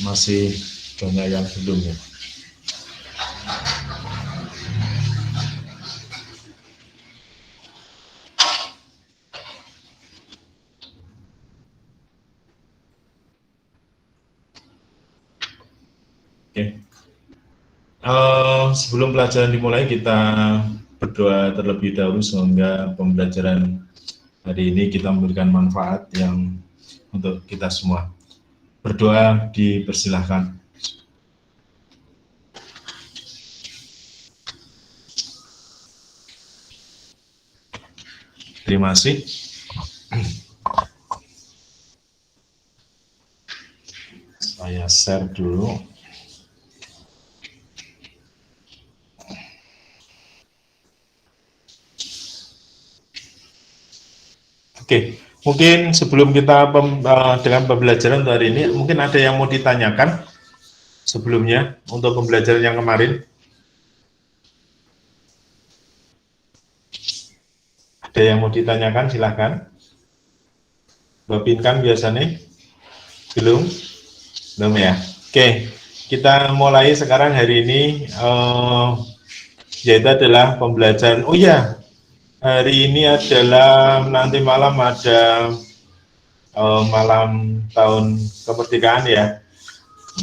masih banyak yang belum ya. Oke. Sebelum pelajaran dimulai, kita berdoa terlebih dahulu semoga pembelajaran hari ini kita memberikan manfaat yang untuk kita semua. Berdoa dipersilahkan. Terima kasih. Saya share dulu. Oke, mungkin sebelum kita dengan pembelajaran untuk hari ini, mungkin ada yang mau ditanyakan sebelumnya untuk pembelajaran yang kemarin. Ada yang mau ditanyakan, silahkan. Mbak Pinkan biasanya? Belum? Belum ya? Oke, kita mulai sekarang hari ini, yaitu adalah pembelajaran. Oh ya, hari ini adalah nanti malam ada malam tahun kemerdekaan ya.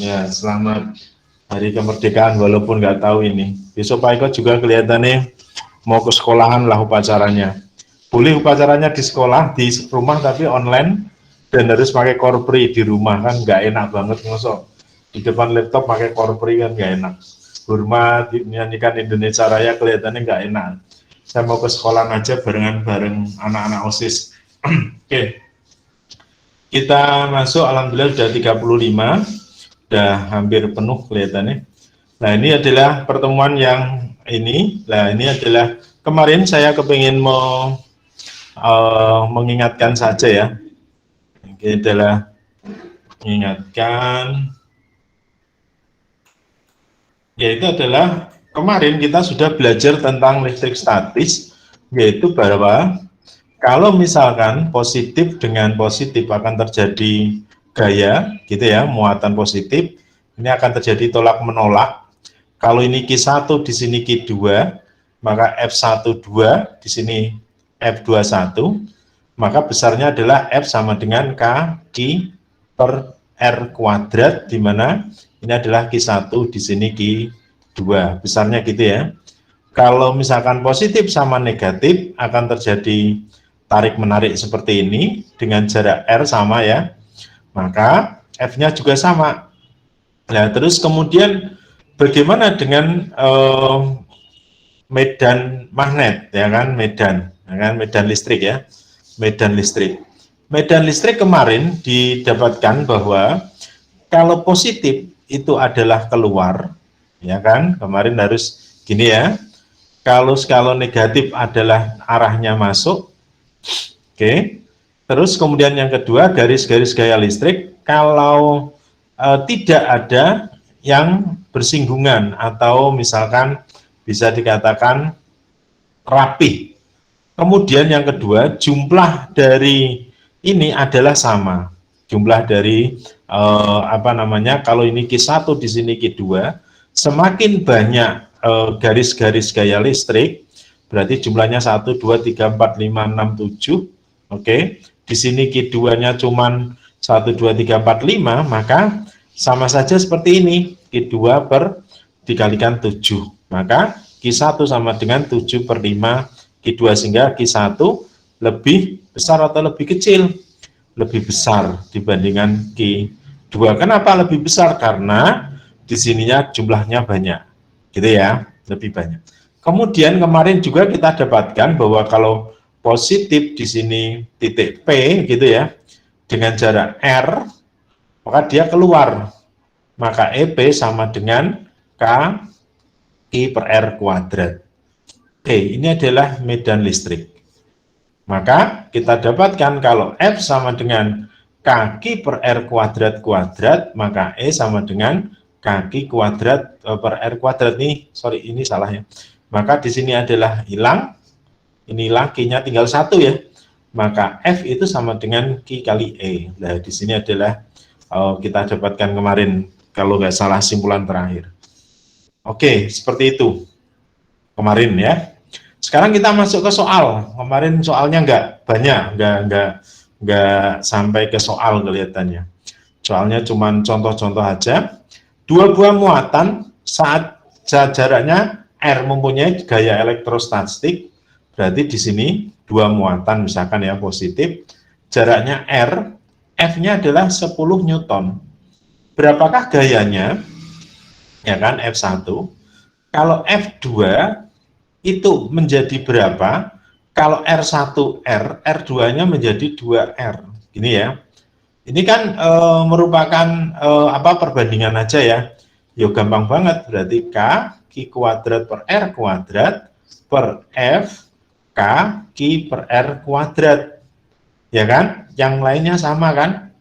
Ya, selamat hari kemerdekaan walaupun nggak tahu ini. Besok Pak Eko juga kelihatannya mau ke sekolahan lah upacaranya. Boleh upacaranya di sekolah, di rumah tapi online dan harus pakai korpri di rumah kan nggak enak banget ngosok. Di depan laptop pakai korpri kan nggak enak. Hormat menyanyikan Indonesia Raya kelihatannya nggak enak. Saya mau ke sekolah aja barengan bareng anak-anak OSIS. Oke. Kita masuk alhamdulillah sudah 35, sudah hampir penuh kelihatannya. Nah, ini adalah pertemuan yang ini. Nah, ini adalah kemarin saya kepingin mau mengingatkan saja ya. Ini adalah mengingatkan, yaitu adalah kemarin kita sudah belajar tentang listrik statis, yaitu bahwa kalau misalkan positif dengan positif akan terjadi gaya, gitu ya, muatan positif, ini akan terjadi tolak menolak. Kalau ini Q1 di sini Q2, maka F12 di sini F21, maka besarnya adalah F sama dengan K Q per R kuadrat, di mana ini adalah Q1 di sini Q2, besarnya gitu ya. Kalau misalkan positif sama negatif akan terjadi tarik-menarik seperti ini dengan jarak R sama ya, maka F-nya juga sama. Nah, terus kemudian bagaimana dengan medan magnet, ya kan, medan listrik ya, medan listrik kemarin didapatkan bahwa kalau positif itu adalah keluar, ya kan, kemarin harus gini ya, kalau negatif adalah arahnya masuk. Oke, terus kemudian yang kedua, garis-garis gaya listrik kalau tidak ada yang bersinggungan atau misalkan bisa dikatakan rapi. Kemudian yang kedua, jumlah dari ini adalah sama. Jumlah dari kalau ini Q1 di sini Q2, semakin banyak garis-garis gaya listrik, berarti jumlahnya 1, 2, 3, 4, 5, 6, 7. Oke, di sini Q2-nya cuman 1, 2, 3, 4, 5, maka sama saja seperti ini, Q2 per dikalikan 7. Maka Q1 sama dengan 7 per 5 Q2, sehingga Q1 lebih besar atau lebih kecil? Lebih besar dibandingkan Q2. Kenapa lebih besar? Karena di sininya jumlahnya banyak, gitu ya, lebih banyak. Kemudian kemarin juga kita dapatkan bahwa kalau positif di sini titik P gitu ya, dengan jarak R, maka dia keluar. Maka EP sama dengan K I per R kuadrat. Oke, ini adalah medan listrik. Maka kita dapatkan kalau F sama dengan kaki per R kuadrat, maka E sama dengan kaki kuadrat per R kuadrat nih. Sorry, ini salah ya. Maka di sini adalah hilang, ini hilang, Q-nya tinggal 1 ya. Maka F itu sama dengan Q kali E. Nah, di sini adalah kita dapatkan kemarin, kalau nggak salah simpulan terakhir. Oke, seperti itu kemarin ya. Sekarang kita masuk ke soal. Kemarin soalnya nggak banyak, nggak sampai ke soal kelihatannya. Soalnya cuma contoh-contoh aja. Dua buah muatan saat jaraknya R mempunyai gaya elektrostatik, berarti di sini dua muatan misalkan ya positif, jaraknya R, F-nya adalah 10 Newton. Berapakah gayanya? Ya kan, F1. Kalau F2 itu menjadi berapa? Kalau R1R, R2-nya menjadi 2R. Gini ya. Ini kan merupakan perbandingan aja ya. Yo gampang banget, berarti Q kuadrat per R kuadrat per F K Q per R kuadrat. Ya kan? Yang lainnya sama kan?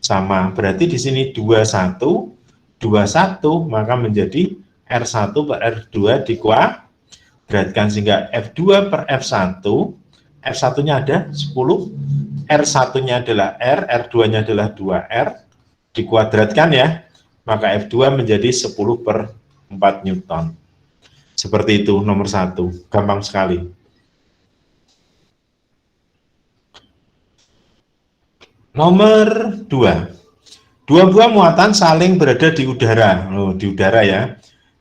Sama. Berarti di sini 21 maka menjadi R1 per R2 dikuadratkan sehingga F2 per F1, F1-nya ada 10, R1-nya adalah R, R2-nya adalah 2R, dikuadratkan ya, maka F2 menjadi 10 per 4 Newton. Seperti itu nomor 1, gampang sekali. Nomor 2. Dua buah muatan saling berada di udara, di udara ya,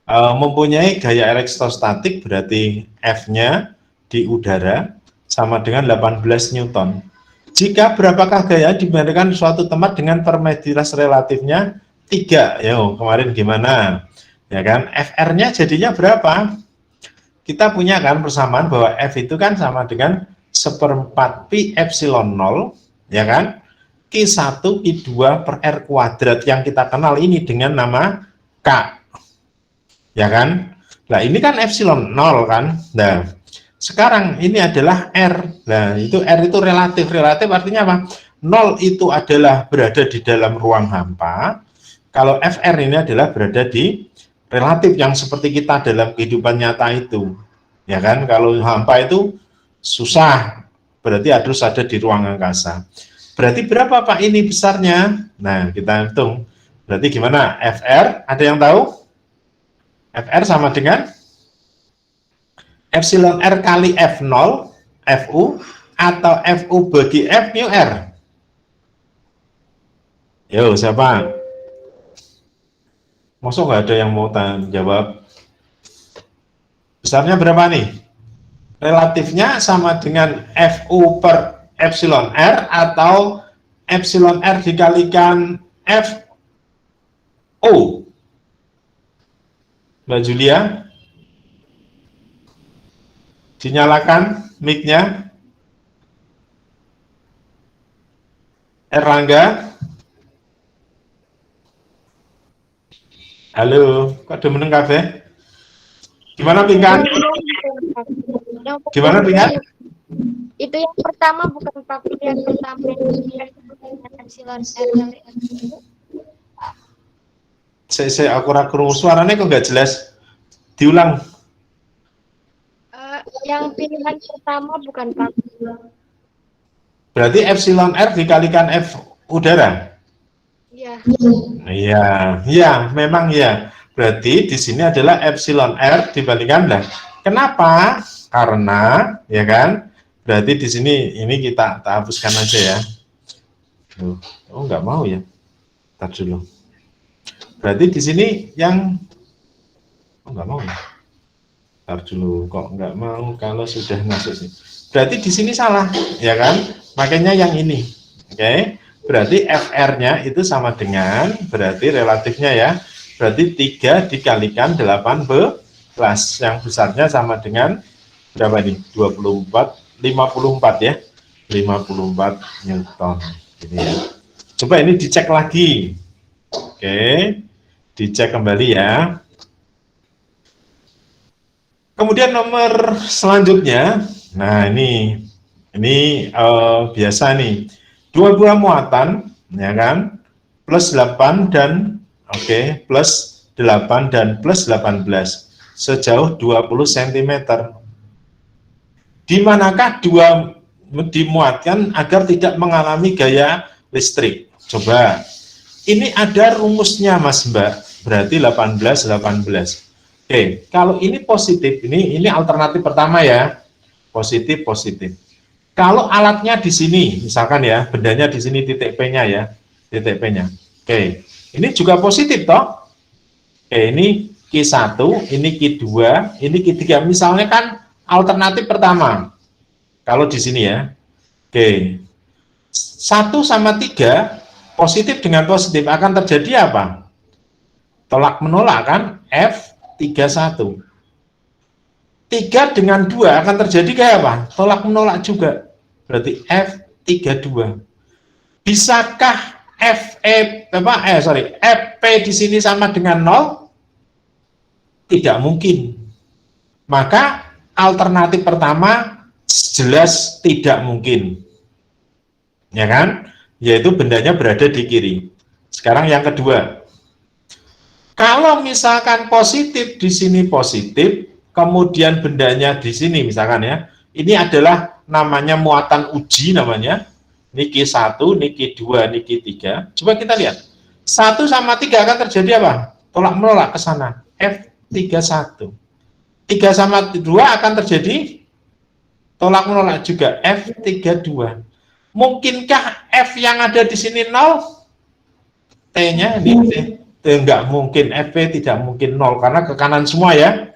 mempunyai gaya elektrostatik, berarti F-nya di udara sama dengan 18 Newton. Jika berapakah gaya dibandingkan suatu tempat dengan permedilas relatifnya 3? Yo, kemarin gimana? Ya kan, FR-nya jadinya berapa? Kita punya kan persamaan bahwa F itu kan sama dengan 1/4 pi epsilon 0, ya kan? Q1 Q2 per R kuadrat yang kita kenal ini dengan nama K. Ya kan? Nah, ini kan epsilon 0 kan? Nah, sekarang ini adalah R. Nah, itu R itu relatif. Relatif artinya apa? 0 itu adalah berada di dalam ruang hampa. Kalau FR ini adalah berada di relatif yang seperti kita dalam kehidupan nyata itu. Ya kan? Kalau hampa itu susah, berarti harus ada di ruang angkasa. Berarti berapa Pak ini besarnya? Nah, kita hitung. Berarti gimana? FR, ada yang tahu? FR sama dengan epsilon R kali F0, FU, atau FU bagi F mu R? Yo, siapa? Masuk nggak ada yang mau jawab? Besarnya berapa nih? Relatifnya sama dengan FU per epsilon R atau epsilon R dikalikan FU? Mbak Julia? Dinyalakan mic-nya. Erlangga? Halo, kok ada meneng kabeh? Gimana Pinkan? Gimana Pinkan? Itu yang pertama bukan Pak, yang pertama epsilon R. Saya aku krungu suaranya kok nggak jelas. Diulang. Yang pilihan pertama bukan Pak. Berarti epsilon R dikalikan F udara? Iya. Iya, iya, memang ya. Berarti di sini adalah epsilon R dibandingkan lah. Kenapa? Karena, ya kan? Berarti di sini ini kita hapuskan aja ya. Oh, nggak mau ya. Ntar dulu. Berarti di sini yang nggak mau ya. Ntar dulu, kok nggak mau kalau sudah masuk sih. Berarti di sini salah, ya kan? Makanya yang ini, oke? Berarti FR-nya itu sama dengan, berarti relatifnya ya, berarti 3 dikalikan 18, yang besarnya sama dengan berapa nih? 54, 54 ya, 54 Newton. Ini ya. Coba ini dicek lagi, oke? Dicek kembali ya. Kemudian nomor selanjutnya, nah ini biasa nih, dua buah muatan, ya kan, plus 8 dan plus 8 dan plus 18 sejauh 20 cm. Di manakah dua dimuatkan agar tidak mengalami gaya listrik? Coba ini ada rumusnya Mas Mbak, berarti 18, 18. Oke, kalau ini positif, ini alternatif pertama ya, positif, positif. Kalau alatnya di sini, misalkan ya, bendanya di sini titik P-nya ya, titik P-nya. Oke, ini juga positif toh. Oke, ini Q1, ini Q2, ini Q3. Misalnya kan alternatif pertama. Kalau di sini ya. Oke. 1 sama 3 positif dengan positif akan terjadi apa? Tolak menolak kan? F31. 3 dengan 2 akan terjadi kayak apa? Tolak menolak juga. Berarti F32. Bisakah FP di sini sama dengan 0? Tidak mungkin. Maka alternatif pertama jelas tidak mungkin. Ya kan? Yaitu bendanya berada di kiri. Sekarang yang kedua. Kalau misalkan positif di sini positif, kemudian bendanya di sini misalkan ya, ini adalah namanya muatan uji namanya. Ini Q1, ini Q2, ini Q3. Coba kita lihat. 1 sama 3 akan terjadi apa? Tolak menolak ke sana. F31. 3 sama 2 akan terjadi tolak menolak juga. F32. Mungkinkah F yang ada di sini 0? T-nya ini T. Enggak mungkin, FP tidak mungkin 0 karena ke kanan semua ya.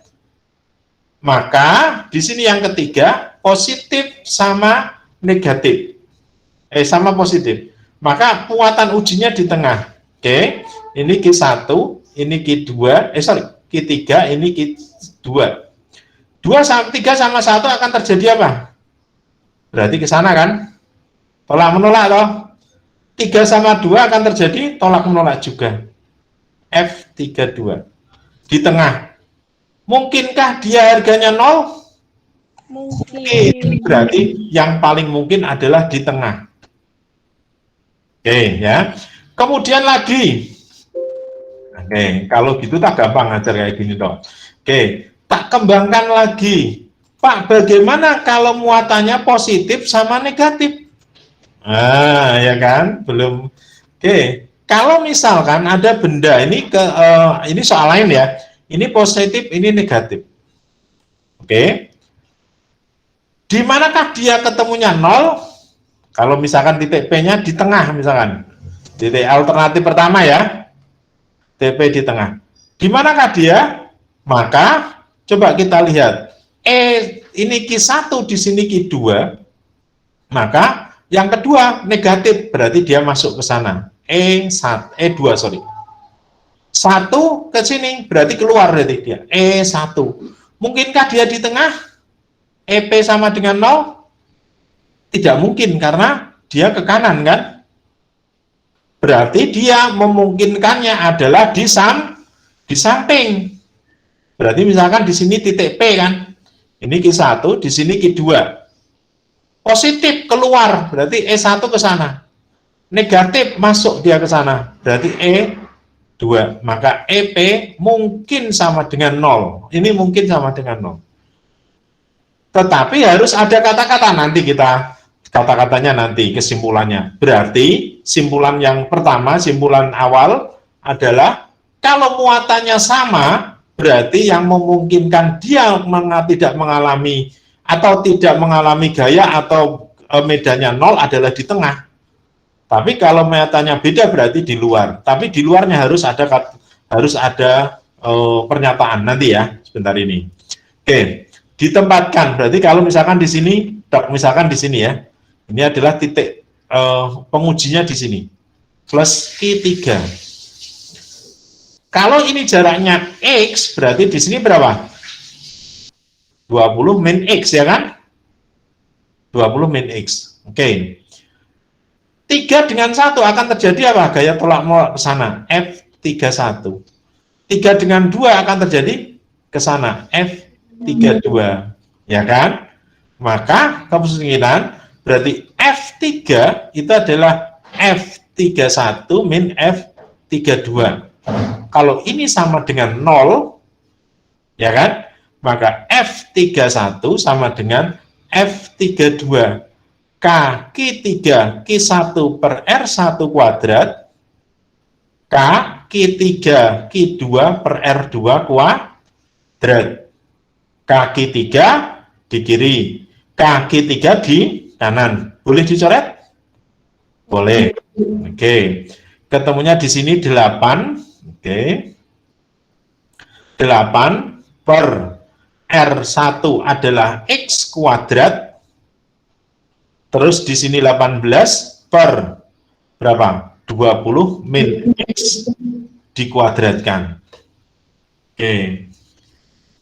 Maka di sini yang ketiga positif sama negatif. Sama positif. Maka muatan ujinya di tengah. Oke. Ini Q1, ini Q2, Q3, ini Q2. 2 sama 3 sama 1 akan terjadi apa? Berarti ke sana kan? Tolak menolak toh. 3 sama 2 akan terjadi tolak menolak juga. F32. Di tengah. Mungkinkah dia harganya 0? Mungkin. Berarti yang paling mungkin adalah di tengah. Oke ya. Kemudian lagi. Oke, kalau gitu tak gampang ngajar kayak gini toh. Oke, tak kembangkan lagi. Pak, bagaimana kalau muatannya positif sama negatif? Ya kan, belum. Oke, kalau misalkan ada benda ini ini soal lain ya. Ini positif, ini negatif. Oke. Di manakah dia ketemunya 0? Kalau misalkan titik P-nya di tengah misalkan. Titik alternatif pertama ya. TP di tengah. Di manakah dia? Maka coba kita lihat. Ini Q1 di sini Q2. Maka yang kedua negatif, berarti dia masuk ke sana. E2 sorry. 1 ke sini berarti keluar berarti dia. E1. Mungkinkah dia di tengah? EP sama dengan 0? Tidak mungkin karena dia ke kanan kan? Berarti dia memungkinkannya adalah di samping. Berarti misalkan di sini titik P kan? Ini Q1, di sini Q2. Positif keluar, berarti E1 ke sana. Negatif masuk dia ke sana, berarti E2. Maka EP mungkin sama dengan 0. Ini mungkin sama dengan 0. Tetapi harus ada kata-kata, nanti kita kata-katanya nanti kesimpulannya. Berarti simpulan yang pertama, simpulan awal adalah kalau muatannya sama, berarti yang memungkinkan dia tidak mengalami atau tidak mengalami gaya atau medannya 0 adalah di tengah. Tapi kalau medannya beda berarti di luar. Tapi di luarnya harus ada pernyataan nanti ya, sebentar ini. Oke, ditempatkan. Berarti kalau misalkan di sini, misalkan di sini ya, ini adalah titik pengujinya di sini. Plus Q3. Kalau ini jaraknya X, berarti di sini berapa? 20 min X ya kan? 20 min X. Oke. 3 dengan 1 akan terjadi apa? Gaya tolak menolak ke sana. F31. 3 dengan 2 akan terjadi ke sana. F32. Ya kan? Maka kemungkinan berarti F3 itu adalah F31 min F32. Kalau ini sama dengan 0, ya kan? Maka F31 sama dengan F32. K Q3 Q1 per R1 kuadrat K, Q3, Q2 per R2 kuadrat. Kaki 3 di kiri, kaki 3 di kanan. Boleh dicoret? Boleh. Oke. Ketemunya di sini 8. Oke. 8 per R1 adalah X kuadrat. Terus di sini 18 per berapa? 20 min X dikuadratkan. Oke.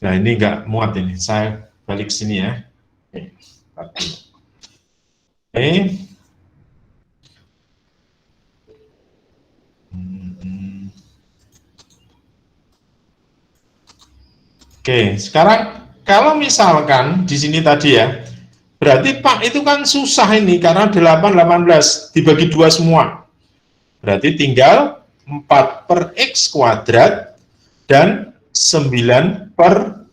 Nah, ini enggak muat ini. Saya balik sini ya. Oke. Oke, sekarang kalau misalkan di sini tadi ya, berarti Pak itu kan susah ini karena 8, 18 dibagi 2 semua. Berarti tinggal 4 per X kuadrat dan 9 per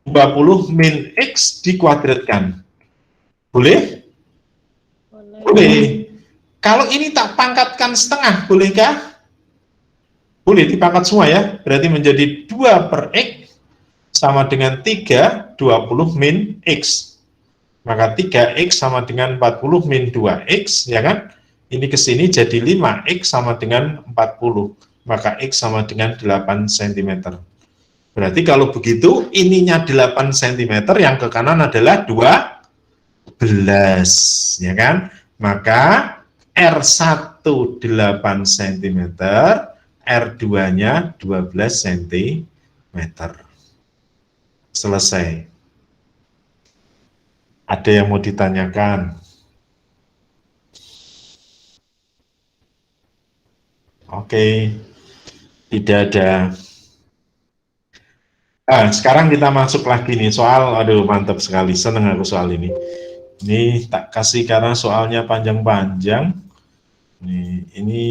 20 min X dikuadratkan. Boleh? Boleh. Kalau ini tak pangkatkan setengah, bolehkah? Boleh dipangkat semua ya, berarti menjadi 2 per X sama dengan 3, 20 min X. Maka 3X sama dengan 40 min 2X, ya kan? Ini ke sini jadi 5X sama dengan 40. Maka X sama dengan 8 cm. Berarti kalau begitu, ininya 8 cm, yang ke kanan adalah 12, ya kan? Maka R1 8 cm, R2-nya 12 cm. Selesai. Ada yang mau ditanyakan? Oke, tidak ada. Nah, sekarang kita masuk lagi nih soal, aduh mantap sekali, seneng aku soal ini. Ini tak kasih karena soalnya panjang-panjang. Ini,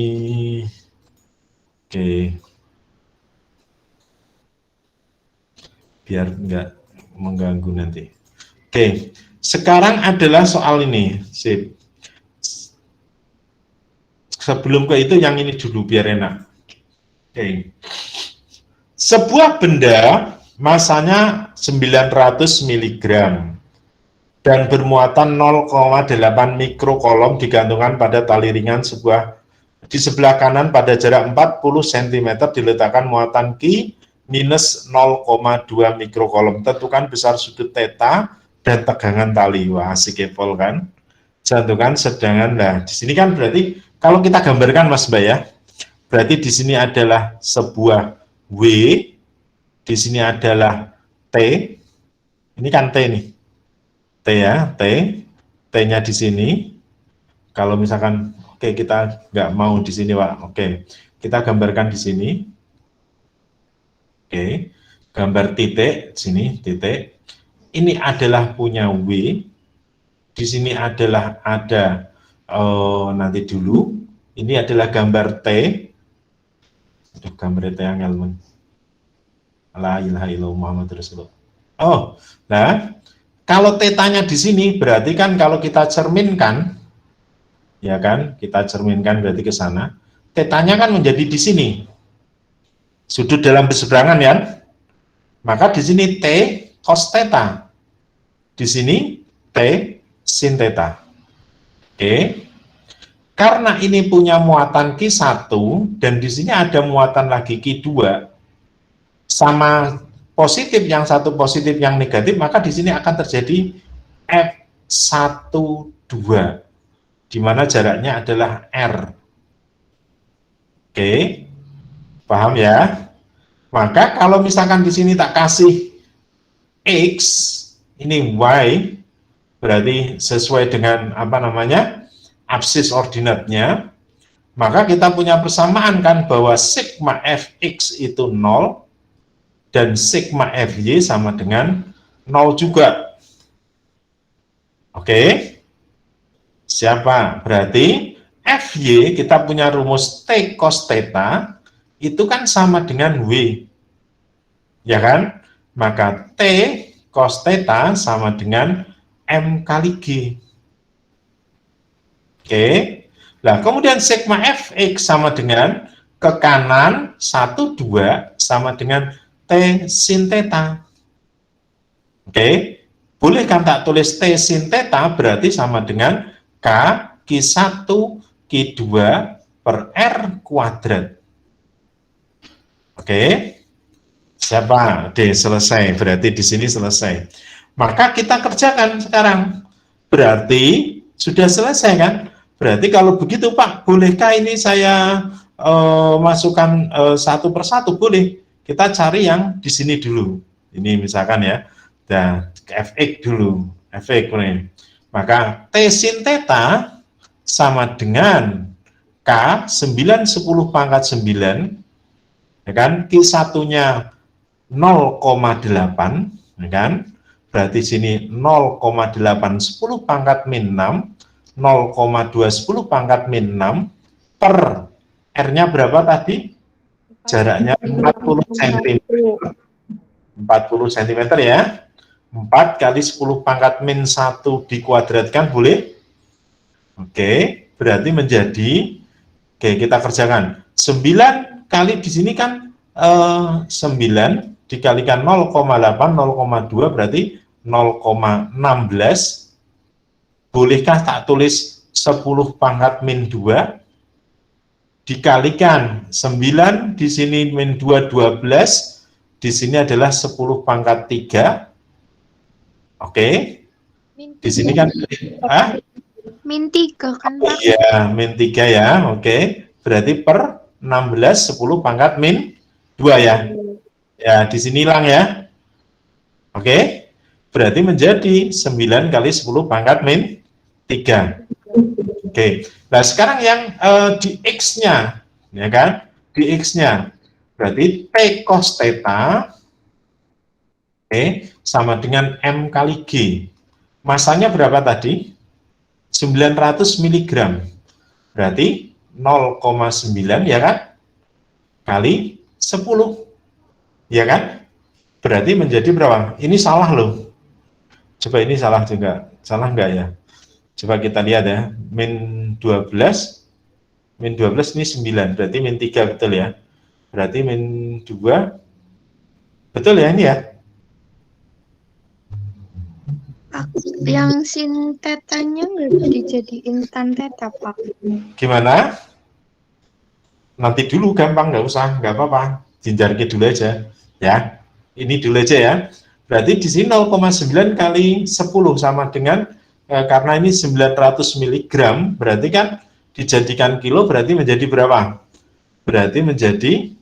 oke. Biar nggak mengganggu nanti. Oke, sekarang adalah soal ini. Sip. Sebelum ke itu yang ini dulu biar enak. Oke. Sebuah benda masanya 900 mg dan bermuatan 0,8 mikrokolom digantungkan pada tali ringan di sebelah kanan pada jarak 40 cm diletakkan muatan Q minus 0,2 mikrokolom. Tentukan besar sudut theta dan tegangan tali. Wah, asik kepol kan? Tentukan sedangkan. Nah, di sini kan berarti kalau kita gambarkan Mas Mbak ya, berarti di sini adalah sebuah W, di sini adalah T. Ini kan T nih. T ya, T. T-nya di sini. Kalau misalkan oke, kita nggak mau di sini, Pak. Oke, kita gambarkan di sini. Oke, gambar titik sini, titik. Ini adalah punya W. Di sini adalah ada nanti dulu. Ini adalah gambar T. Aduh, gambar T yang elemen. La ilaha illallah Muhammad Rasulullah. Oh, nah kalau tetanya di sini berarti kan kalau kita cerminkan, ya kan? Kita cerminkan berarti ke sana. Tetanya kan menjadi di sini. Sudut dalam berseberangan ya, maka di sini T cos theta, di sini T sin theta. Oke, karena ini punya muatan Q1 dan di sini ada muatan lagi Q2, sama positif yang satu positif yang negatif, maka di sini akan terjadi F12, di mana jaraknya adalah R. Oke. Paham ya? Maka kalau misalkan di sini tak kasih X, ini Y, berarti sesuai dengan apa namanya, absis ordinatnya, maka kita punya persamaan kan bahwa sigma Fx itu 0 dan sigma Fy sama dengan 0 juga. Oke? Siapa? Berarti Fy kita punya rumus T cos theta itu kan sama dengan W, ya kan? Maka T cos theta sama dengan M kali G. Oke, nah kemudian sigma Fx sama dengan ke kanan 1, 2 sama dengan T sin theta. Oke, boleh kan tak tulis T sin theta berarti sama dengan K Q1 Q2 per R kuadrat. Oke, siapa? D, selesai. Berarti di sini selesai. Maka kita kerjakan sekarang. Berarti sudah selesai kan? Berarti kalau begitu Pak, bolehkah ini saya masukkan satu persatu? Boleh. Kita cari yang di sini dulu. Ini misalkan ya. Nah, fx dulu. Fx ini. Maka T sin theta sama dengan K 9, 10 pangkat 9, ya kan? Q1-nya 0,8, ya kan? Berarti sini 0,8 10 pangkat min 6, 0,2 10 pangkat min 6 per R-nya berapa tadi? Jaraknya 40 cm. 40 cm ya. 4 kali 10 pangkat min 1 dikuadratkan boleh? Oke, berarti menjadi, oke kita kerjakan. 9 kali di sini kan 9 dikalikan 0,8, 0,2 berarti 0,16. Bolehkah tak tulis 10 pangkat min 2 dikalikan 9 di sini min 2, 12, di sini adalah 10 pangkat 3. Oke, di sini kan min 3 kan Pak? Iya, min 3 ya, oke. Berarti per 16, 10 pangkat min 2 ya. Ya, di sini hilang ya. Oke, berarti menjadi 9 kali 10 pangkat min 3. Oke, nah sekarang yang di X-nya, ya kan? Di X-nya, berarti T cos theta, oke, sama dengan M kali G. Masanya berapa tadi? 900 mg. Berarti 0,9 ya kan? Kali 10. Ya kan? Berarti menjadi berapa? Ini salah loh. Coba ini salah juga. Salah enggak ya? Coba kita lihat ya. Min 12. Min 12 ini 9. Berarti min 3 betul ya? Berarti min 2. Betul ya ini ya? Yang sin tetanya nggak dijadiin tan teta Pak? Gimana? Nanti dulu gampang, nggak usah, nggak apa-apa. Jinjarnya dulu aja. Ya, ini dulu aja ya. Berarti di sini 0,9 kali 10 sama dengan, karena ini 900 mg, berarti kan dijadikan kilo berarti menjadi berapa? Berarti menjadi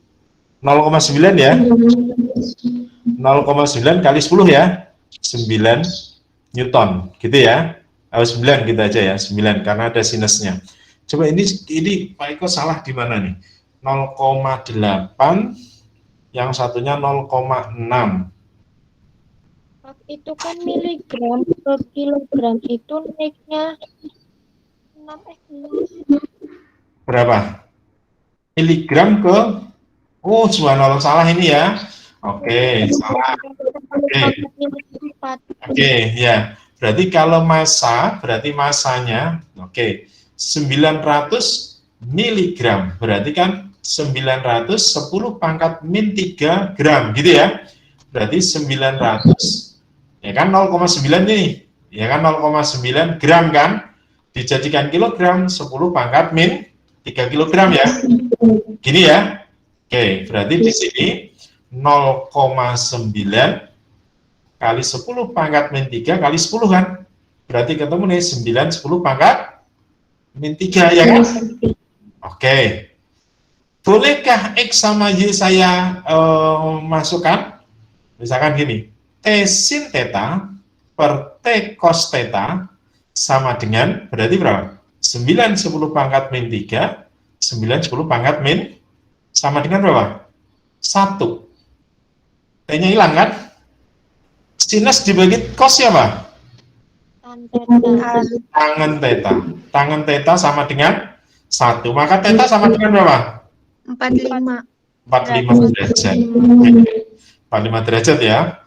0,9 ya. 0,9 kali 10 ya. 9 Newton, gitu ya. 9 gitu aja ya, 9 karena ada sinusnya. Coba ini Pak Eko salah di mana nih? 0,8, yang satunya 0,6. Itu kan miligram ke kilogram itu naiknya 6 Berapa? Miligram ke, oh subhanallah salah ini ya. Oke, salah. Oke, ya. Berarti kalau massa, berarti massanya, oke, 900 miligram. Berarti kan 910 pangkat min 3 gram, gitu ya. Berarti 900, ya kan 0,9 ini, ya kan 0,9 gram kan, dijadikan kilogram 10 pangkat min 3 kilogram ya. Gini ya. Oke, berarti di sini 0,9 kali 10 pangkat min 3 kali 10 kan. Berarti ketemu nih 9, 10 pangkat min 3 ya kan. Oke. Bolehkah X sama Y saya masukkan? Misalkan gini, T sin theta per T cos theta sama dengan, berarti berapa? 9, 10 pangkat min 3, 9, 10 pangkat min, sama dengan berapa? 1. T-nya hilang kan? Sinus dibagi cos siapa? Tangen theta. Tangen theta sama dengan 1. Maka theta sama dengan berapa? 45. 45 derajat. 45 derajat ya.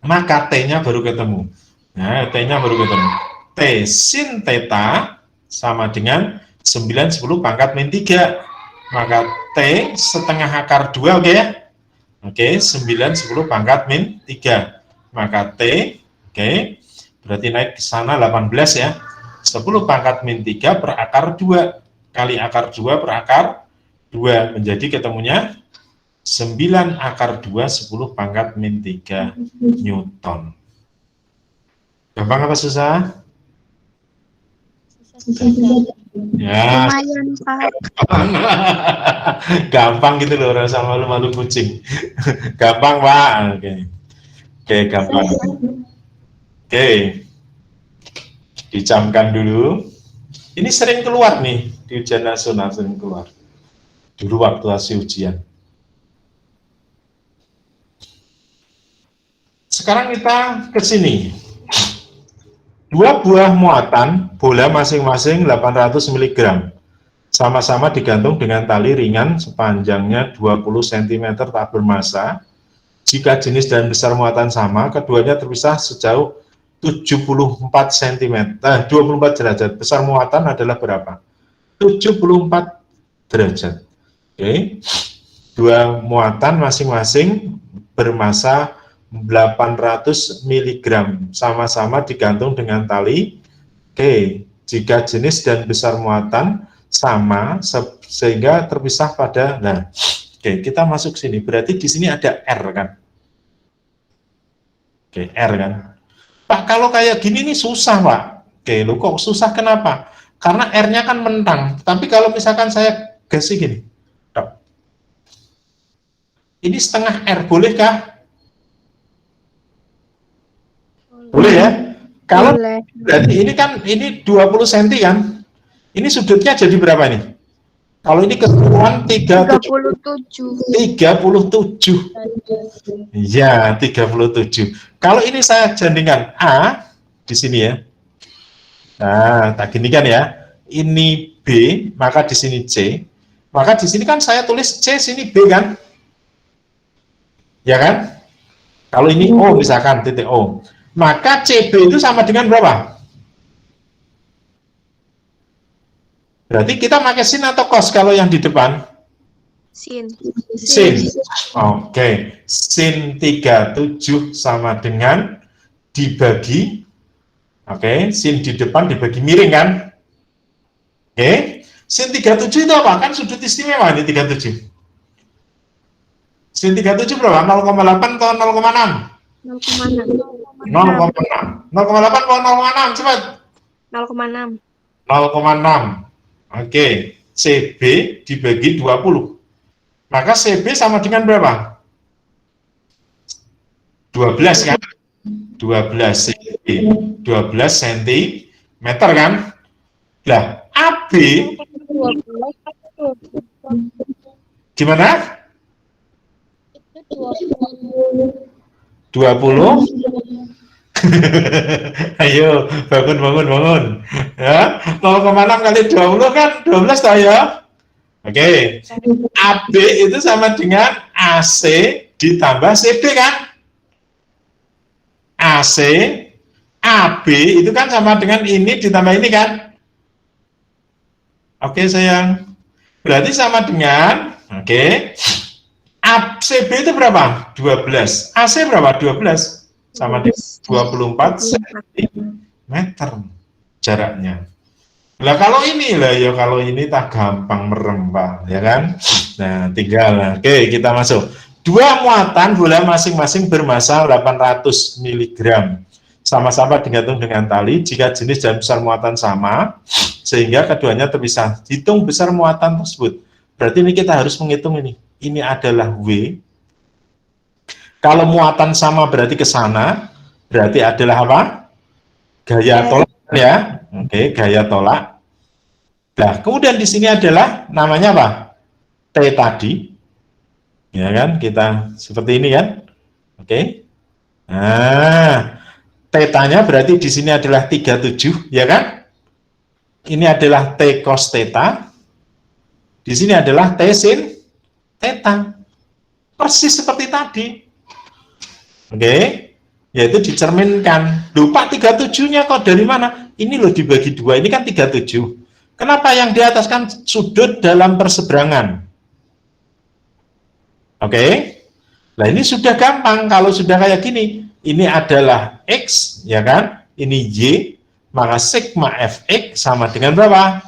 Maka T-nya baru ketemu. Nah, T-nya baru ketemu. T sin theta sama dengan 9, 10 pangkat min 3. maka T setengah akar 2, oke ya? Oke, 9, 10 pangkat min 3. Maka T, oke, berarti naik ke sana 18 ya. 10 pangkat min 3 per akar 2. Kali akar 2 per akar 2. Menjadi ketemunya 9 akar 2, 10 pangkat min 3 Newton. Gampang apa susah? Ya, Lumayan, Pak. gampang gitu loh, rasa malu-malu kucing. Gampang, Pak. Oke. Oke, gampang. Oke. Dicamkan dulu. Ini sering keluar nih di ujian nasional, sering keluar. Dulu waktu hasil ujian. Sekarang kita ke sini. Dua buah muatan bola masing-masing 800 mg. Sama-sama digantung dengan tali ringan sepanjangnya 20 cm tak bermassa. Jika jenis dan besar muatan sama, keduanya terpisah sejauh 74 cm, 24 derajat. Besar muatan adalah berapa? 74 derajat. Oke. Dua muatan masing-masing bermassa 800 mg, sama-sama digantung dengan tali. Oke, jika jenis dan besar muatan sama sehingga terpisah pada, nah, oke, kita masuk sini. Berarti di sini ada R kan? Oke, R kan? Pak, kalau kayak gini nih susah, Pak. Oke, lo kok susah kenapa? Karena R-nya kan mentang. Tapi kalau misalkan saya kasih gini, ini setengah R, bolehkah? Boleh ya? Kalau berarti ini kan ini 20 cm kan? Ini sudutnya jadi berapa nih? Kalau ini keseluruhan 37. Ya, 37. Kalau ini saya jadikan A di sini ya. Nah, tak gini kan ya. Ini B, maka di sini C. Maka di sini kan saya tulis C, sini B kan? Ya kan? Kalau ini O misalkan titik O. Maka CB itu sama dengan berapa? Berarti kita pakai sin atau cos kalau yang di depan? Sin. Oke. Sin 37 sama dengan dibagi. Oke, sin di depan dibagi miring kan? Oke. Sin 37 itu apa? Kan sudut istimewa ini 37. Sin 37 berapa? 0,8 atau 0,6? 0,6. 0,8 atau 0,6? Cepat. 0,6. 0,6. Oke, CB dibagi 20. Maka CB sama dengan berapa? 12 kan? 12 CB, 12 cm kan? Lah, AB gimana? 20. Ayo, bangun. Ya, 0,6 kali 20 kan 12 toh ya. Oke. AB itu sama dengan AC ditambah CB kan? AC, AB itu kan sama dengan ini ditambah ini kan? Oke, sayang. Berarti sama dengan, oke. CB itu berapa? 12. AC berapa? 12. Sama dengan 24 cm jaraknya. Lah kalau ini lah ya, kalau ini tak gampang merem, Pak, ya kan? Nah, tinggal. Oke, kita masuk. Dua muatan bola masing-masing bermassa 800 mg. Sama-sama digantung dengan tali jika jenis dan besar muatan sama sehingga keduanya terpisah. Hitung besar muatan tersebut. Berarti ini kita harus menghitung ini. Ini adalah W. Kalau muatan sama berarti ke sana, berarti adalah apa? Gaya tolak ya. Oke, gaya tolak. Nah, kemudian di sini adalah namanya apa? T tadi. Ya kan? Kita seperti ini kan? Oke. Nah, θ-nya berarti di sini adalah 37, ya kan? Ini adalah T cos theta. Di sini adalah T sin theta. Persis seperti tadi. Oke, yaitu dicerminkan. Lupa 37-nya kok dari mana? Ini loh dibagi 2, ini kan 37. Kenapa yang di atas kan sudut dalam perseberangan? Oke. Nah, ini sudah gampang kalau sudah kayak gini. Ini adalah X, ya kan? Ini Y, maka sigma Fx sama dengan berapa?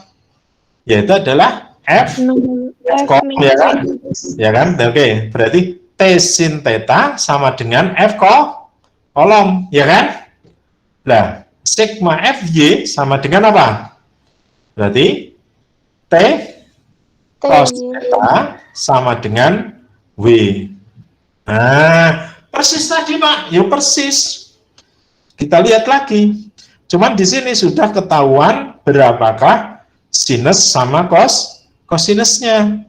Yaitu adalah F kolom, ya kan? Ya kan? Oke, berarti T sin theta sama dengan F kolom, ya kan? Nah, sigma Fy sama dengan apa? Berarti T cos theta sama dengan W. Nah, persis tadi Pak, ya persis. Kita lihat lagi. Cuman di sini sudah ketahuan berapakah sinus sama kosinusnya.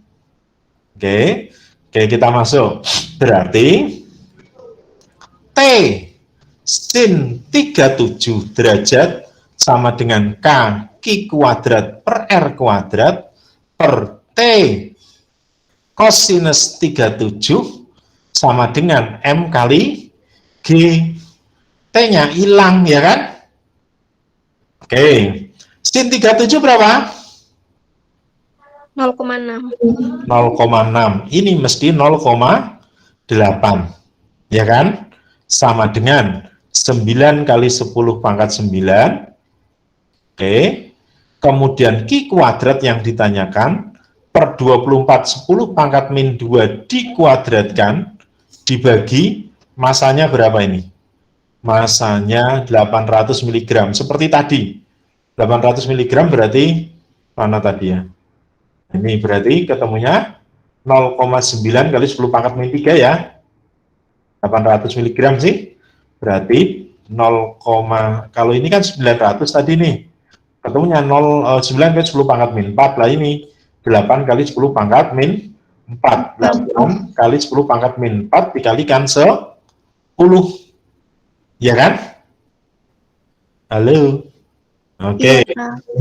Oke, kita masuk. Berarti T sin 37 derajat sama dengan K Q kuadrat per R kuadrat per T kosinus 37 sama dengan M kali G. T-nya hilang, ya kan? Oke. Sin 37 berapa? 0,6. 0,6. Ini mesti 0,8. Ya kan? Sama dengan 9 kali 10 pangkat 9. Oke. Kemudian Q kuadrat yang ditanyakan per 24 10 pangkat min 2 dikuadratkan dibagi masanya berapa ini? Masanya 800 mg seperti tadi. 800 mg berarti mana tadi ya? Ini berarti ketemunya 0,9 kali 10 pangkat min 3 ya. 800 mg sih. Berarti 0, kalau ini kan 900 tadi nih. Ketemunya 9 kali 10 pangkat min 4 lah ini. 8 kali 10 pangkat min 4. 8 kali 10 pangkat min 4 dikalikan 10. Ya kan? Halo. Oke.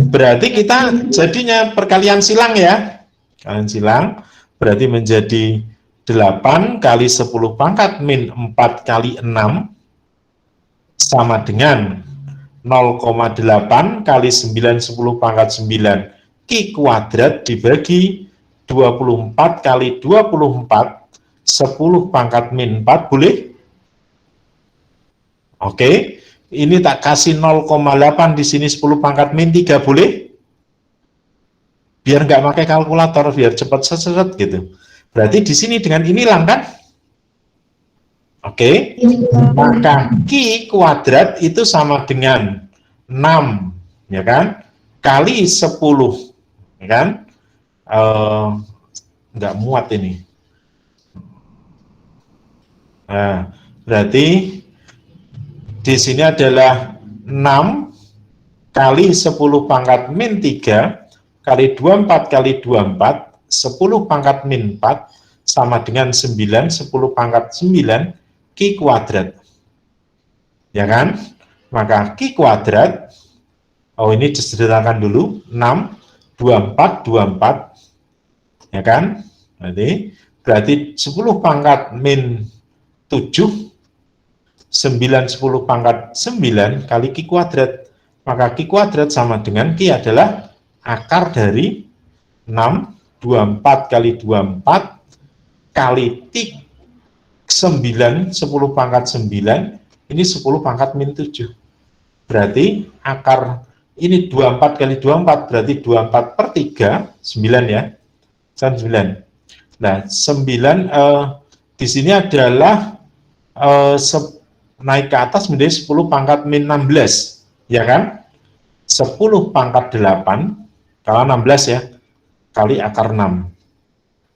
Berarti kita jadinya perkalian silang ya. Kalian silang berarti menjadi 8 kali 10 pangkat min 4 kali 6 sama dengan 0,8 kali 9 10 pangkat 9 Q kuadrat dibagi 24 kali 24 10 pangkat min 4 boleh? Oke, ini tak kasih 0,8 di sini 10 pangkat min 3 boleh? Biar nggak pakai kalkulator, biar cepat set gitu. Berarti di sini dengan ini hilang kan? Oke, maka Q kuadrat itu sama dengan 6, ya kan? Kali 10, ya kan? Nggak muat ini. Nah, berarti di sini adalah 6 kali 10 pangkat min 3 kali 24 kali 24 10 pangkat min 4 sama dengan 9 10 pangkat 9 Q kuadrat. Ya kan? Maka Q kuadrat, oh ini disederhanakan dulu, 6 24 24, ya kan? Berarti 10 pangkat min 7 9 10 pangkat 9 kali Q kuadrat. Maka Q kuadrat sama dengan Q adalah akar dari 6 24 kali 24 kali 9 10 pangkat 9 ini 10 pangkat min 7. Berarti akar ini 24 kali 24 berarti 24 per 3 9 ya. 9. Nah, 9 di sini adalah naik ke atas menjadi 10 pangkat min 16, ya kan? 10 pangkat 8, kalau 16 ya, kali akar 6.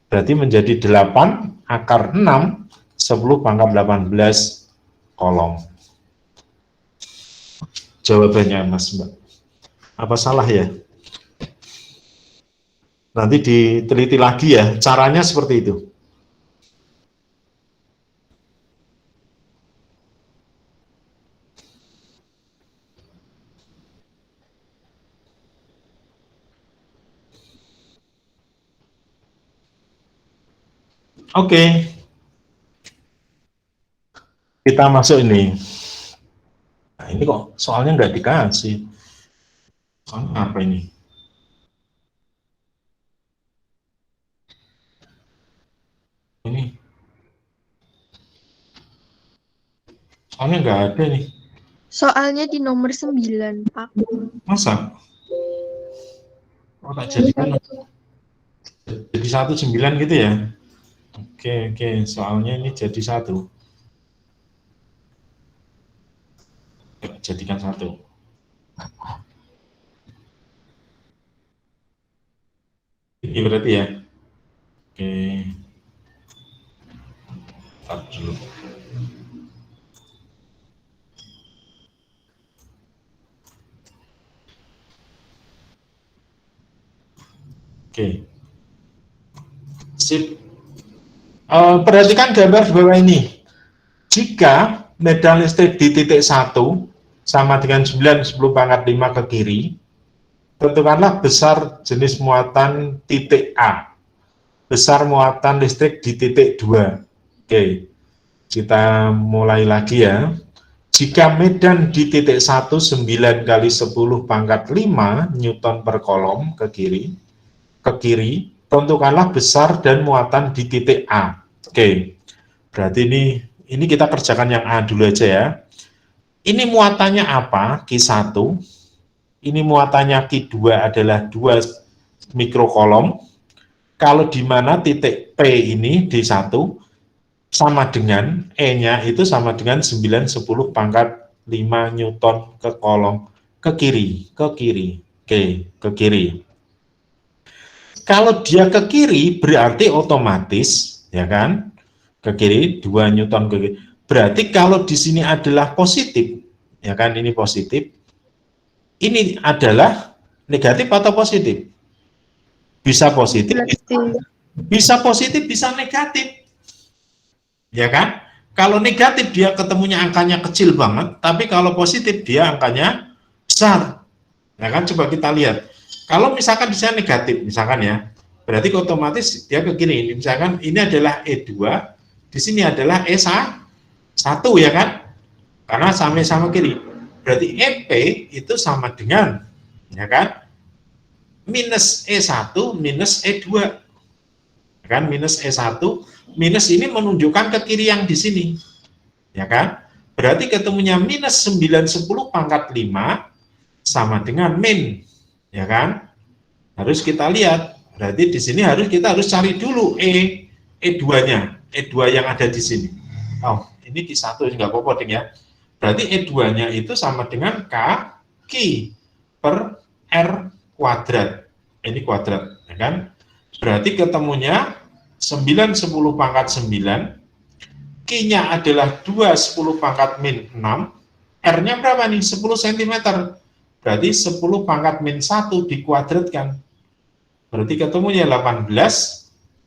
Berarti menjadi 8 akar 6, 10 pangkat 18 kolom. Jawabannya Mas Mbak. Apa salah ya? Nanti diteliti lagi ya, caranya seperti itu. Oke, kita masuk ini. Nah, ini kok soalnya nggak dikasih. Soalnya apa ini? Soalnya nggak ada nih. Soalnya di nomor 9, Pak. Masa? Oh, tak Iya, jadikan Pak. jadi 19 gitu ya? Oke, soalnya ini jadi 1. Jadikan 1. Ini berarti ya? Oke, tar dulu. Oke, sip. Perhatikan gambar di bawah ini. Jika medan listrik di titik 1 sama dengan 9, 10 pangkat 5 ke kiri, tentukanlah besar jenis muatan titik A, besar muatan listrik di titik 2. Oke, kita mulai lagi ya. Jika medan di titik 1 9 kali 10 pangkat 5 Newton per kolom ke kiri, tentukanlah besar dan muatan di titik A. Oke, berarti ini kita kerjakan yang A dulu aja ya. Ini muatannya apa? Q1. Ini muatannya Q2 adalah 2 mikrokolom. Kalau di mana titik P ini D1 sama dengan E-nya itu sama dengan 9, 10 pangkat 5 Newton ke kolom ke kiri. Oke, ke kiri. Kalau dia ke kiri berarti otomatis ya kan? Ke kiri 2 Newton ke kiri. Berarti kalau di sini adalah positif, ya kan, ini positif. Ini adalah negatif atau positif? Bisa positif, bisa positif, bisa negatif. Ya kan? Kalau negatif dia ketemunya angkanya kecil banget, tapi kalau positif dia angkanya besar. Ya kan? Coba kita lihat. Kalau misalkan bisa negatif, misalkan ya, berarti otomatis dia ke kiri. Misalkan ini adalah E2, di sini adalah E1 ya kan? Karena sama-sama kiri. Berarti EP itu sama dengan, ya kan? Minus E1 minus E2. Ya kan? Minus E1, minus ini menunjukkan ke kiri yang di sini. Ya kan? Berarti ketemunya minus 9, 10 pangkat 5 sama dengan min. Ya kan? Harus kita lihat. Berarti di sini kita harus cari dulu E2-nya. E2 yang ada di sini. Oh, ini Q1 nggak apa-apa ding ya. Berarti E2-nya itu sama dengan Q per R kuadrat. Ini kuadrat, ya kan? Berarti ketemunya 9, 10 pangkat 9, Q-nya adalah 2, 10 pangkat min 6, R-nya berapa nih? 10 cm. Berarti 10 pangkat min 1 dikuadratkan. Berarti ketemunya 18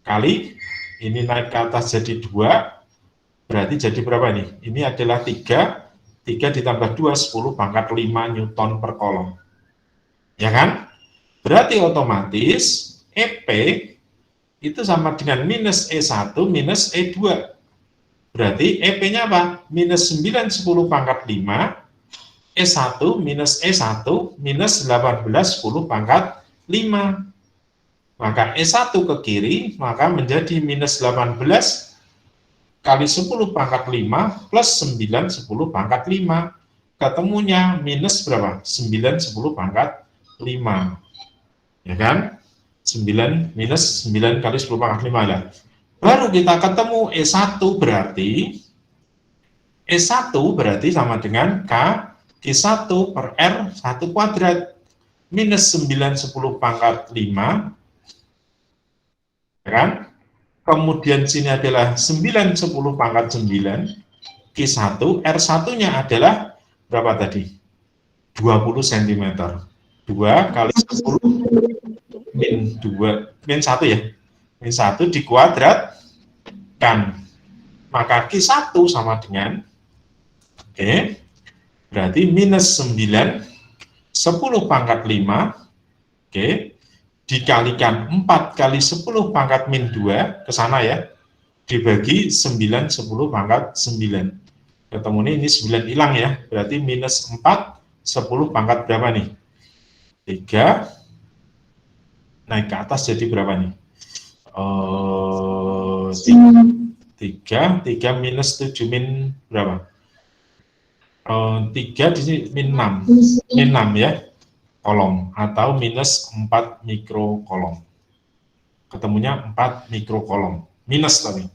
kali, ini naik ke atas jadi 2, berarti jadi berapa nih? Ini adalah 3 ditambah 2, 10 pangkat 5 Newton per kolom. Ya kan? Berarti otomatis EP itu sama dengan minus E1 minus E2. Berarti EP-nya apa? Minus 9, 10 pangkat 5, E1 minus E1 minus 18, 10 pangkat 5. Maka E1 ke kiri, maka menjadi minus 18 kali 10 pangkat 5 plus 9, 10 pangkat 5. Ketemunya minus berapa? 9, 10 pangkat 5. Ya kan? 9 minus 9 kali 10 pangkat 5 lah. Baru kita ketemu E1 berarti sama dengan Q1 per R1 kuadrat minus 9, 10 pangkat 5, ya kan? Kemudian sini adalah 9, 10 pangkat 9, Q1, R1-nya adalah berapa tadi? 20 cm. 2 kali 10 min 2, min 1 ya. Min 1 dikuadratkan. Maka Q1 sama dengan, oke, berarti minus 9, 10 pangkat 5, oke, dikalikan 4 kali 10 pangkat min 2, ke sana ya, dibagi 9, 10 pangkat 9. Ketemu ini 9 hilang ya, berarti minus 4, 10 pangkat berapa nih? 3, naik ke atas jadi berapa nih? 3 minus 7 min berapa? 3 di sini min 6 ya kolom, atau minus 4 mikrokolom. Ketemunya 4 mikrokolom, minus tadi,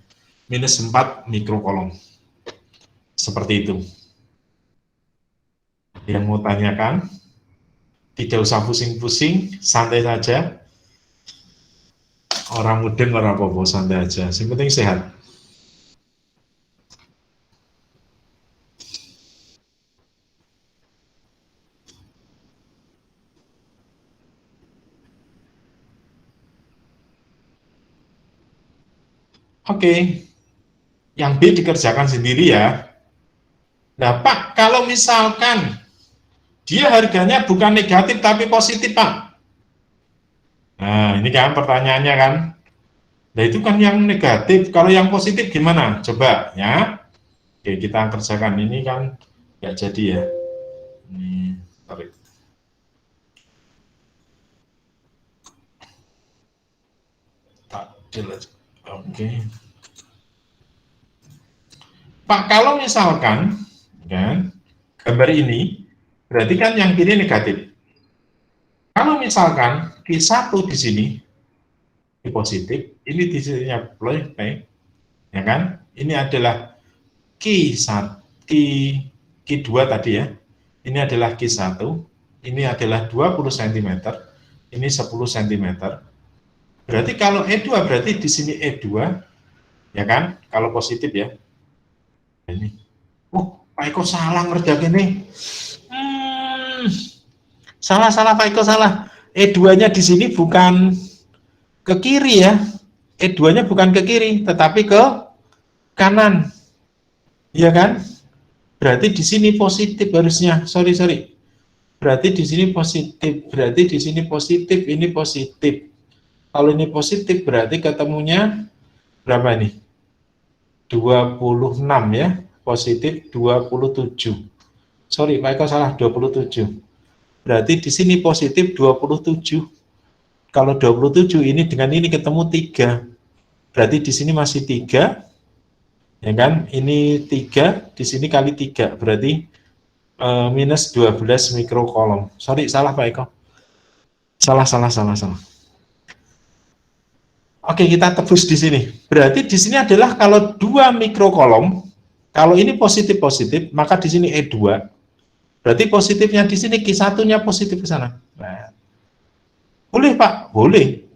minus 4 mikrokolom. Seperti itu. Yang mau tanyakan, tidak usah pusing-pusing, santai saja. Orang mudeng, orang apa-apa, santai aja. Yang penting sehat. Oke, yang B dikerjakan sendiri ya. Nah Pak, kalau misalkan dia harganya bukan negatif tapi positif Pak. Nah ini kan pertanyaannya kan. Nah itu kan yang negatif, kalau yang positif gimana? Coba ya. Oke, kita kerjakan, ini kan nggak jadi ya. Ini tarik. Oke. Pak, kalau misalkan kan gambar ini berarti kan yang kiri negatif. Kalau misalkan Q1 di sini ini positif, ini di sininya plus P, ya kan? Ini adalah Q1, Q2 tadi ya. Ini adalah Q1, ini adalah 20 cm, ini 10 cm. Berarti kalau E2 berarti di sini E2, ya kan? Kalau positif ya. Ini. Pak Eko salah ngerjain ini. Salah Pak Eko salah. E2-nya di sini bukan ke kiri ya. E2-nya bukan ke kiri, tetapi ke kanan. Iya kan? Berarti di sini positif harusnya. Sorry. Berarti di sini positif. Berarti di sini positif, ini positif. Kalau ini positif berarti ketemunya berapa nih? 26 ya. Positif 27. Sorry, Pak Eko salah, 27. Berarti di sini positif 27. Kalau 27 ini dengan ini ketemu 3. Berarti di sini masih 3. Ya kan? Ini 3, di sini kali 3. Berarti minus 12 mikrokolom. Sorry, salah Pak Eko. Salah. Oke, kita tebus di sini. Berarti di sini adalah kalau 2 mikrokolom, kalau ini positif, maka di sini E2. Berarti positifnya di sini Q1-nya positif ke sana. Nah, boleh Pak, boleh.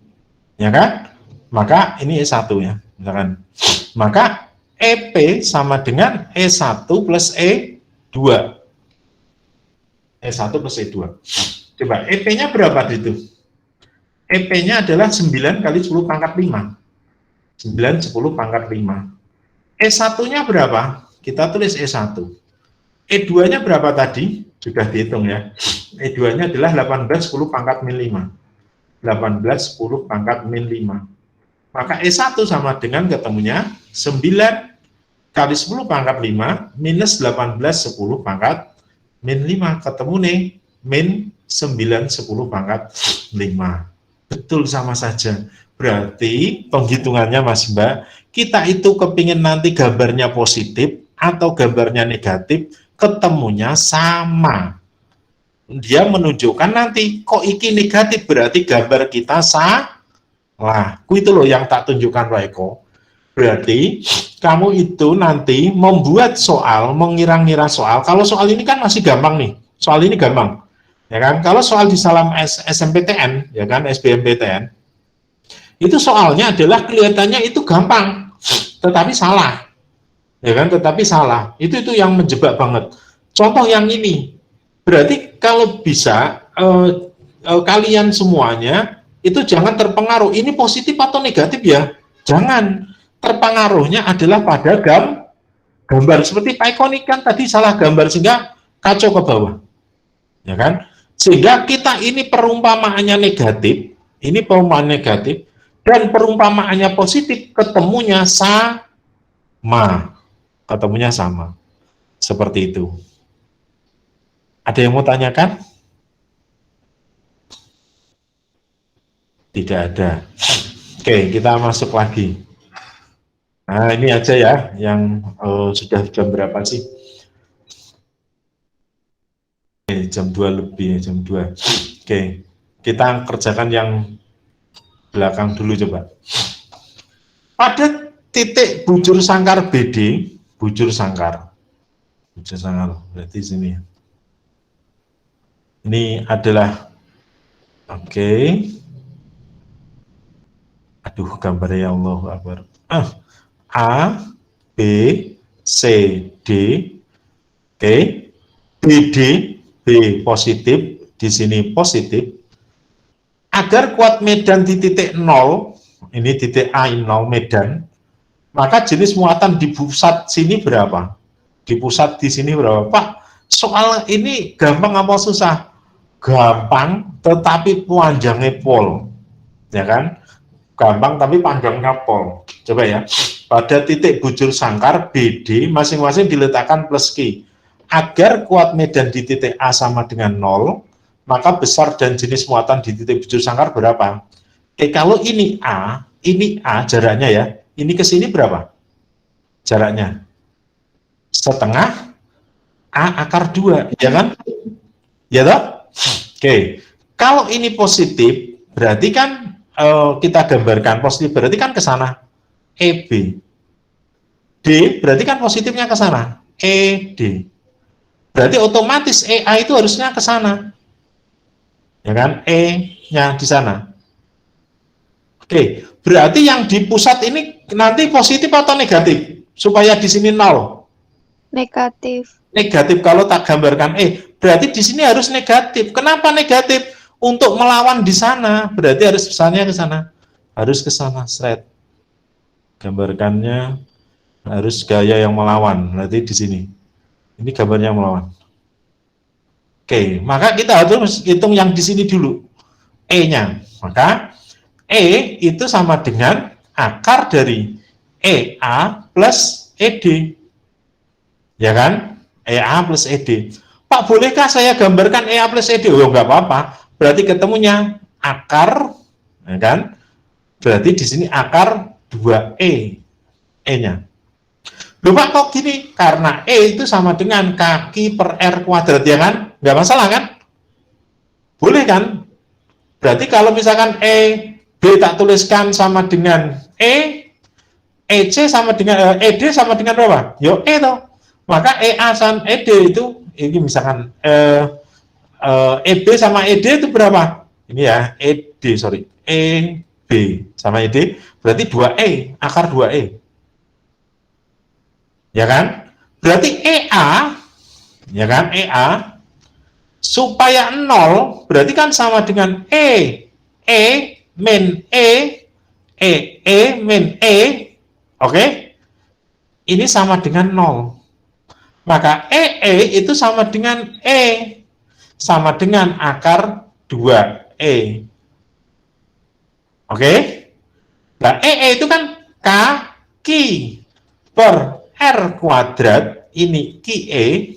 Ya kan? Maka ini E1 ya, misalkan. Maka EP sama dengan E1 plus E2. E1 plus E2. Coba EP-nya berapa itu? EP-nya adalah 9 kali 10 pangkat 5. 9, 10 pangkat 5. E1-nya berapa? Kita tulis E1. E2-nya berapa tadi? Sudah dihitung ya. E2-nya adalah 18, 10 pangkat min 5. 18, 10 pangkat min 5. Maka E1 sama dengan ketemunya 9 kali 10 pangkat 5 minus 18, 10 pangkat min 5. Ketemu nih, min 9, 10 pangkat 5. Betul, sama saja. Berarti penghitungannya Mas Mbak, kita itu kepingin nanti gambarnya positif atau gambarnya negatif, ketemunya sama. Dia menunjukkan nanti, kok iki negatif, berarti gambar kita salah. Itu loh yang tak tunjukkan Pak Eko. Berarti kamu itu nanti membuat soal, mengira-ngira soal. Kalau soal ini kan masih gampang nih. Soal ini gampang. Ya kan? Kalau soal di salam SMPTN, ya kan, SBMPTN, itu soalnya adalah kelihatannya itu gampang, tetapi salah. Ya kan? Tetapi salah. Itu yang menjebak banget. Contoh yang ini. Berarti kalau bisa kalian semuanya itu jangan terpengaruh. Ini positif atau negatif ya? Jangan. Terpengaruhnya adalah pada gambar. Seperti Pak Eko ini kan tadi salah gambar sehingga kacau ke bawah. Ya kan? Sehingga kita ini perumpamaannya negatif, ini perumpamaan negatif, dan perumpamaannya positif, ketemunya sama. Ketemunya sama. Seperti itu. Ada yang mau tanyakan? Tidak ada. Oke, kita masuk lagi. Nah, ini aja ya, yang sudah jam berapa sih? Jam 2 lebih, jam 2. Oke, kita kerjakan yang belakang dulu coba. Pada titik bujur sangkar BD, bujur sangkar berarti sini. Ini adalah, oke. Aduh, gambarnya ya Allah Akbar. A, B, C, D, oke. BD, B positif, di sini positif. Agar kuat medan di titik 0, ini titik A 0 medan, maka jenis muatan di pusat sini berapa? Di pusat di sini berapa? Pak, soal ini gampang apa susah? Gampang, tetapi panjangnya pol, ya kan? Gampang tapi panjangnya pol. Coba ya, pada titik bujur sangkar BD masing-masing diletakkan plus Q. Agar kuat medan di titik A sama dengan 0, maka besar dan jenis muatan di titik bujur sangkar berapa? Kalau ini A jaraknya ya, ini ke sini berapa? Jaraknya setengah A akar 2, ya kan? Ya toh? Oke, kalau ini positif, berarti kan kita gambarkan positif, berarti kan ke sana EB. D, berarti kan positifnya ke sana ED. Berarti otomatis EA itu harusnya ke sana. Ya kan? E-nya di sana. Oke, berarti yang di pusat ini nanti positif atau negatif? Supaya di sini 0. Negatif. Negatif kalau tak gambarkan berarti di sini harus negatif. Kenapa negatif? Untuk melawan di sana, berarti harus besarnya ke sana. Harus ke sana, seret. Gambarkannya harus gaya yang melawan, berarti di sini. Ini gambarnya melawan. Oke, maka kita harus hitung yang di sini dulu. E-nya. Maka E itu sama dengan akar dari EA plus ED. Ya kan? EA plus ED. Pak, bolehkah saya gambarkan EA plus ED? Oh, enggak apa-apa. Berarti ketemunya akar, ya kan? Berarti di sini akar 2E. E-nya. Loh Pak, kok gini? Karena E itu sama dengan kaki per R kuadrat, ya kan? Nggak masalah kan? Boleh kan? Berarti kalau misalkan B tak tuliskan sama dengan EC sama dengan ED sama dengan berapa? Yo E toh. Maka EA sama ED itu, ini misalkan EB sama ED itu berapa? Ini ya, ED, sorry. EB sama ED, berarti 2E, akar 2E. Ya kan? Berarti EA, ya kan, EA supaya 0 berarti kan sama dengan min min oke? Ini sama dengan 0. Maka itu sama dengan sama dengan akar 2E. Oke? Nah, itu kan kaki per R kuadrat, ini QE,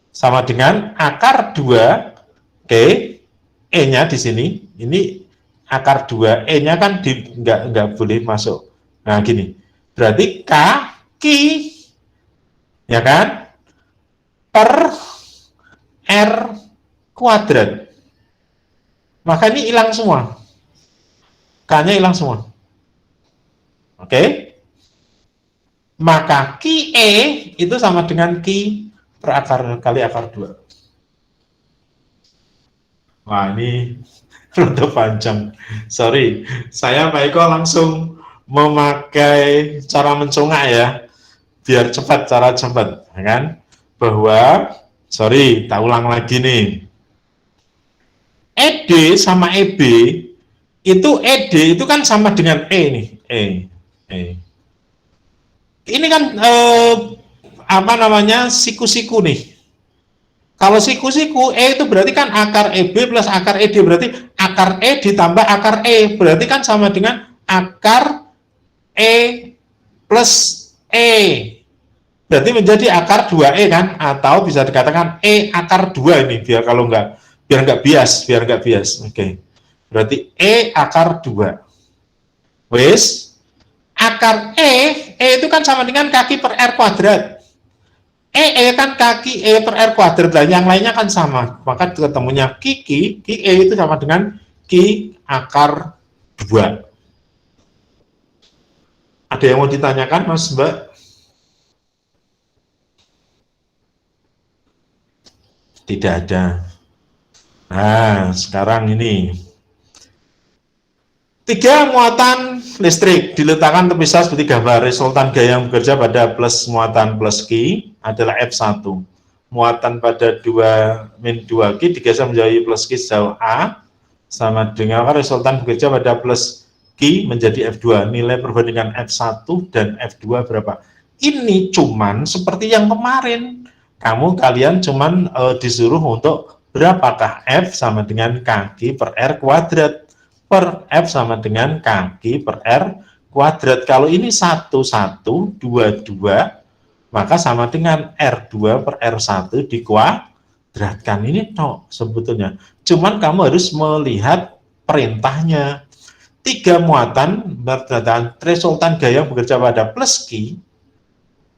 sama dengan akar 2, oke, E-nya di sini, ini akar 2, E-nya kan nggak boleh masuk. Nah, gini, berarti kaki, ya kan, per R kuadrat. Maka ini hilang semua. K-nya hilang semua. Oke? Maka QE itu sama dengan Q per akar kali akar 2. Wah, ini rada panjang. Sorry, saya Pak Eko langsung memakai cara mencongak ya, biar cepat, cara cepat, ya kan? Bahwa, sorry, tak ulang lagi nih. ED sama EB, itu ED itu kan sama dengan E nih, E. Ini kan apa namanya, siku-siku nih. Kalau siku-siku E itu berarti kan akar EB plus akar ED, berarti akar E ditambah akar E, berarti kan sama dengan akar E plus E. Berarti menjadi akar 2E kan, atau bisa dikatakan E akar 2 ini, biar kalau enggak, biar enggak bias. Oke. Berarti E akar 2. Wes, akar E itu kan sama dengan kaki per R kuadrat. kan kaki E per R kuadrat, lah yang lainnya kan sama, maka ketemunya Ki E itu sama dengan Ki akar 2. Ada yang mau ditanyakan, Mas Mbak? Tidak ada. Nah, sekarang ini 3 muatan listrik diletakkan terpisah seperti gambar. Resultan gaya yang bekerja pada plus muatan plus Q adalah F1. Muatan pada 2-2 Q digeser menjadi plus Q sejauh A sama dengan resultan bekerja pada plus Q menjadi F2. Nilai perbandingan F1 dan F2 berapa? Ini cuman seperti yang kemarin. Kalian cuman disuruh untuk berapakah F sama dengan kaki per R kuadrat. Per F sama dengan kaki per R kuadrat. Kalau ini 1, 1, 2, 2, maka sama dengan R2 per R1 dikuadratkan. Ini toh sebetulnya. Cuman kamu harus melihat perintahnya. 3 muatan berdasarkan resultan gaya bekerja pada plus Q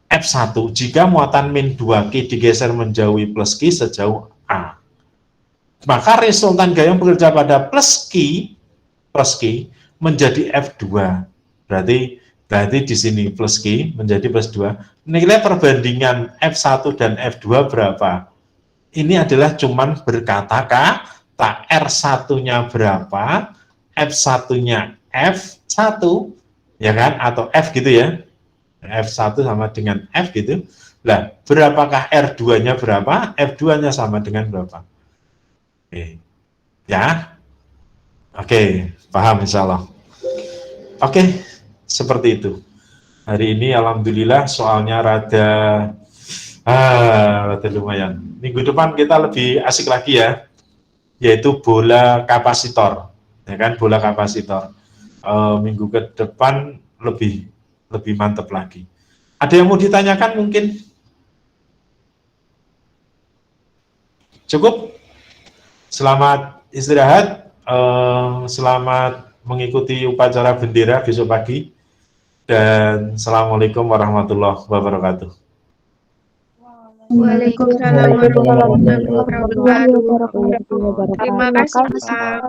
F1 jika muatan min 2Q digeser menjauhi plus Q sejauh A. Maka resultan gaya bekerja pada plus Q menjadi F2. Berarti di sini plus Q menjadi plus 2. Nilai perbandingan F1 dan F2 berapa? Ini adalah cuman berkata-kata R1-nya berapa, F1-nya F1, ya kan? Atau F gitu ya. F1 sama dengan F gitu. Lah, berapakah R2-nya berapa? F2-nya sama dengan berapa? Oke. Ya. Oke, paham insya Allah. Oke, seperti itu. Hari ini alhamdulillah soalnya rada lumayan. Minggu depan kita lebih asik lagi ya, yaitu bola kapasitor, ya kan, bola kapasitor. Minggu ke depan lebih mantap lagi. Ada yang mau ditanyakan mungkin? Cukup? Selamat istirahat. Selamat mengikuti upacara bendera besok pagi, dan Assalamualaikum warahmatullahi wabarakatuh. Waalaikumsalam warahmatullahi wabarakatuh. Terima kasih, Pak.